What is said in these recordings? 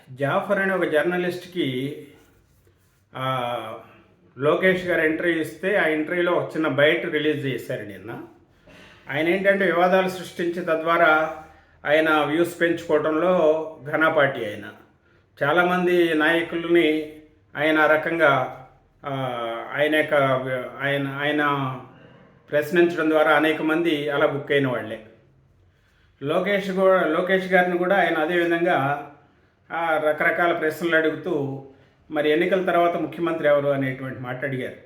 జాఫర్ అనే ఒక జర్నలిస్ట్కి లోకేష్ గారు ఇంటర్వ్యూ ఇస్తే ఆ ఇంటర్వ్యూలో ఒక చిన్న బయట రిలీజ్ చేశారు నిన్న. ఆయన ఏంటంటే వివాదాలు సృష్టించి తద్వారా ఆయన వ్యూస్ పెంచుకోవడంలో ఘనపాటి ఆయన చాలామంది నాయకుల్ని ఆయన రకంగా ఆయన యొక్క ఆయన ఆయన ప్రశ్నించడం ద్వారా అనేక మంది అలా బుక్ అయిన వాళ్ళే. లోకేష్ గారిని కూడా ఆయన అదేవిధంగా రకరకాల ప్రశ్నలు అడుగుతూ మరి ఎన్నికల తర్వాత ముఖ్యమంత్రి ఎవరు అనేటువంటి మాట అడిగారు.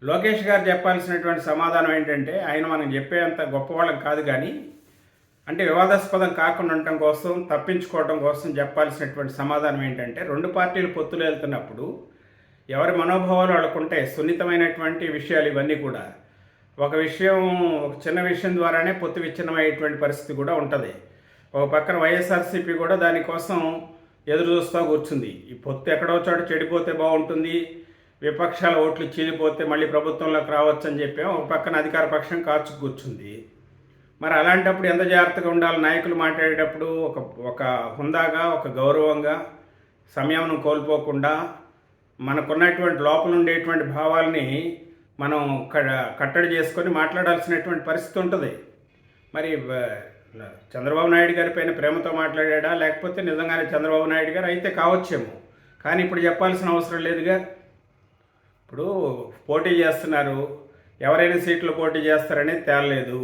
లోకేష్ గారు చెప్పాల్సినటువంటి సమాధానం ఏంటంటే, ఆయన మనం చెప్పేంత గొప్పవాళ్ళం కాదు, కానీ అంటే వివాదాస్పదం కాకుండా ఉండటం కోసం, తప్పించుకోవడం కోసం చెప్పాల్సినటువంటి సమాధానం ఏంటంటే, రెండు పార్టీలు పొత్తులు వెళ్తున్నప్పుడు ఎవరి మనోభావాలు వాళ్ళకుంటే సున్నితమైనటువంటి విషయాలు ఇవన్నీ కూడా ఒక చిన్న విషయం ద్వారానే పొత్తు విచ్ఛిన్నమయ్యేటువంటి పరిస్థితి కూడా ఉంటుంది. ఒక పక్కన వైఎస్ఆర్సీపీ కూడా దానికోసం ఎదురు చూస్తూ కూర్చుంది. ఈ పొత్తు ఎక్కడో చోట చెడిపోతే బాగుంటుంది, విపక్షాల ఓట్లు చీలిపోతే మళ్ళీ ప్రభుత్వంలోకి రావచ్చు అని చెప్పి ఒక పక్కన అధికార పక్షం కాచు కూర్చుంది. మరి అలాంటప్పుడు ఎంత జాగ్రత్తగా ఉండాలి? నాయకులు మాట్లాడేటప్పుడు ఒక హుందాగా, ఒక గౌరవంగా, సమయం కోల్పోకుండా మనకున్నటువంటి లోపల ఉండేటువంటి భావాల్ని మనం కట్టడి చేసుకొని మాట్లాడాల్సినటువంటి పరిస్థితి ఉంటుంది. మరి చంద్రబాబు నాయుడు గారి పైన ప్రేమతో మాట్లాడా, లేకపోతే నిజంగానే చంద్రబాబు నాయుడు గారు అయితే కావచ్చేమో, కానీ ఇప్పుడు చెప్పాల్సిన అవసరం లేదుగా. ఇప్పుడు పోటీ చేస్తున్నారు, ఎవరైనా సీట్లు పోటీ చేస్తారనేది తేలలేదు.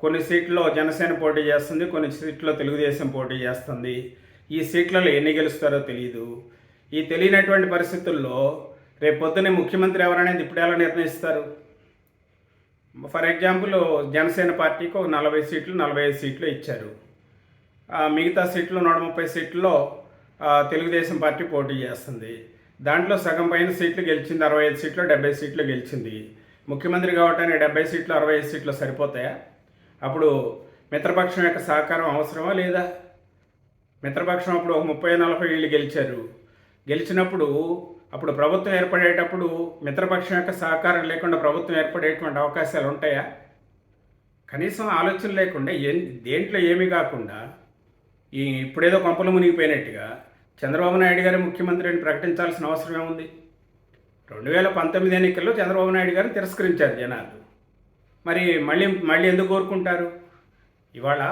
కొన్ని సీట్లలో జనసేన పోటీ చేస్తుంది, కొన్ని సీట్లలో తెలుగుదేశం పోటీ చేస్తుంది. ఈ సీట్లలో ఎన్ని గెలుస్తారో తెలియదు. ఈ తెలియనటువంటి పరిస్థితుల్లో రేపు పొద్దున్నే ముఖ్యమంత్రి ఎవరనేది ఇప్పుడు ఎలా నిర్ణయిస్తారు? ఫర్ ఎగ్జాంపుల్ జనసేన పార్టీకి ఒక 40 సీట్లు 45 సీట్లు ఇచ్చారు. మిగతా సీట్లు 130 సీట్లలో తెలుగుదేశం పార్టీ పోటీ చేస్తుంది. దాంట్లో సగం పైన సీట్లు గెలిచింది, 65 సీట్లు 70 సీట్లు గెలిచింది. ముఖ్యమంత్రి కావటానికి 70 సీట్లు 65 సీట్లు సరిపోతాయా? అప్పుడు మిత్రపక్షం యొక్క సహకారం అవసరమా లేదా? మిత్రపక్షం అప్పుడు ఒక 30-40 వీళ్ళు గెలిచినప్పుడు అప్పుడు ప్రభుత్వం ఏర్పడేటప్పుడు మిత్రపక్షం యొక్క సహకారం లేకుండా ప్రభుత్వం ఏర్పడేటువంటి అవకాశాలు ఉంటాయా? కనీసం ఆలోచన లేకుండా దేంట్లో ఏమీ కాకుండా ఇప్పుడేదో కొంపలు మునిగిపోయినట్టుగా చంద్రబాబు నాయుడు గారు ముఖ్యమంత్రి అని ప్రకటించాల్సిన అవసరం ఏముంది? 2019 ఎన్నికల్లో చంద్రబాబు నాయుడు గారిని తిరస్కరించారు జనాలు. మరి మళ్ళీ ఎందుకు కోరుకుంటారు? ఇవాళ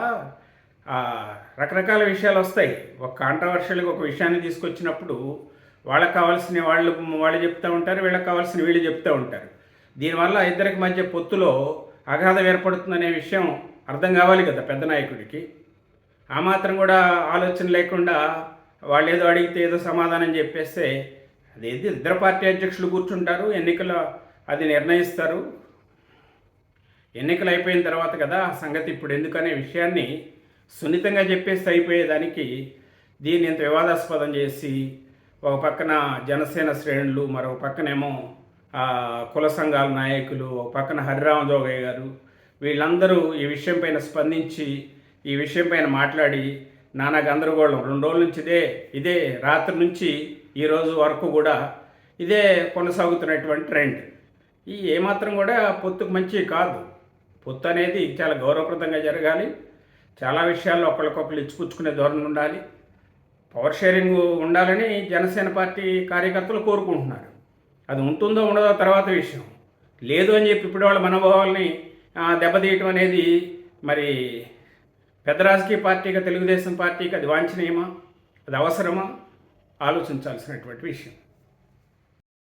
రకరకాల విషయాలు వస్తాయి. ఒక కాంట్రవర్షియల్గా ఒక విషయాన్ని తీసుకొచ్చినప్పుడు వాళ్ళకి కావాల్సిన వాళ్ళు చెప్తూ ఉంటారు, వీళ్ళకి కావాల్సిన వీళ్ళు చెప్తూ ఉంటారు. దీనివల్ల ఇద్దరికి మధ్య పొత్తులో అగాధం ఏర్పడుతుందనే విషయం అర్థం కావాలి కదా పెద్ద నాయకుడికి. ఆ మాత్రం కూడా ఆలోచన లేకుండా వాళ్ళు ఏదో అడిగితే ఏదో సమాధానం చెప్పేస్తే అదేది ఇద్దరు పార్టీ అధ్యక్షులు కూర్చుంటారు, ఎన్నికలు అది నిర్ణయిస్తారు. ఎన్నికలు అయిపోయిన తర్వాత కదా ఆ సంగతి ఇప్పుడు ఎందుకనే విషయాన్ని సున్నితంగా చెప్పేస్తే అయిపోయేదానికి దీన్ని ఇంత వివాదాస్పదం చేసి ఒక పక్కన జనసేన శ్రేణులు, మరొక పక్కనేమో కుల సంఘాల నాయకులు, ఒక పక్కన హరిరామ జోగయ్య గారు, వీళ్ళందరూ ఈ విషయం పైన స్పందించి ఈ విషయం పైన మాట్లాడి నానా గందరగోళం 2 రోజుల నుంచి ఇదే రాత్రి నుంచి ఈరోజు వరకు కూడా ఇదే కొనసాగుతున్నటువంటి ట్రెండ్. ఈ ఏమాత్రం కూడా పొత్తుకు మంచి కాదు. పొత్తు అనేది చాలా గౌరవప్రదంగా జరగాలి. చాలా విషయాల్లో ఒకరికొకరు ఇచ్చిపుచ్చుకునే ధోరణి ఉండాలి. పవర్ షేరింగ్ ఉండాలని జనసేన పార్టీ కార్యకర్తలు కోరుకుంటున్నారు. అది ఉంటుందో ఉండదో తర్వాత విషయం. లేదు అని చెప్పి ఇప్పుడు వాళ్ళ మనోభావాల్ని దెబ్బతీయటం అనేది మరి పెద్ద రాజకీయ పార్టీగా తెలుగుదేశం పార్టీకి అది వాంఛనీయమా? అది అవసరమా? ఆలోచించాల్సినటువంటి విషయం.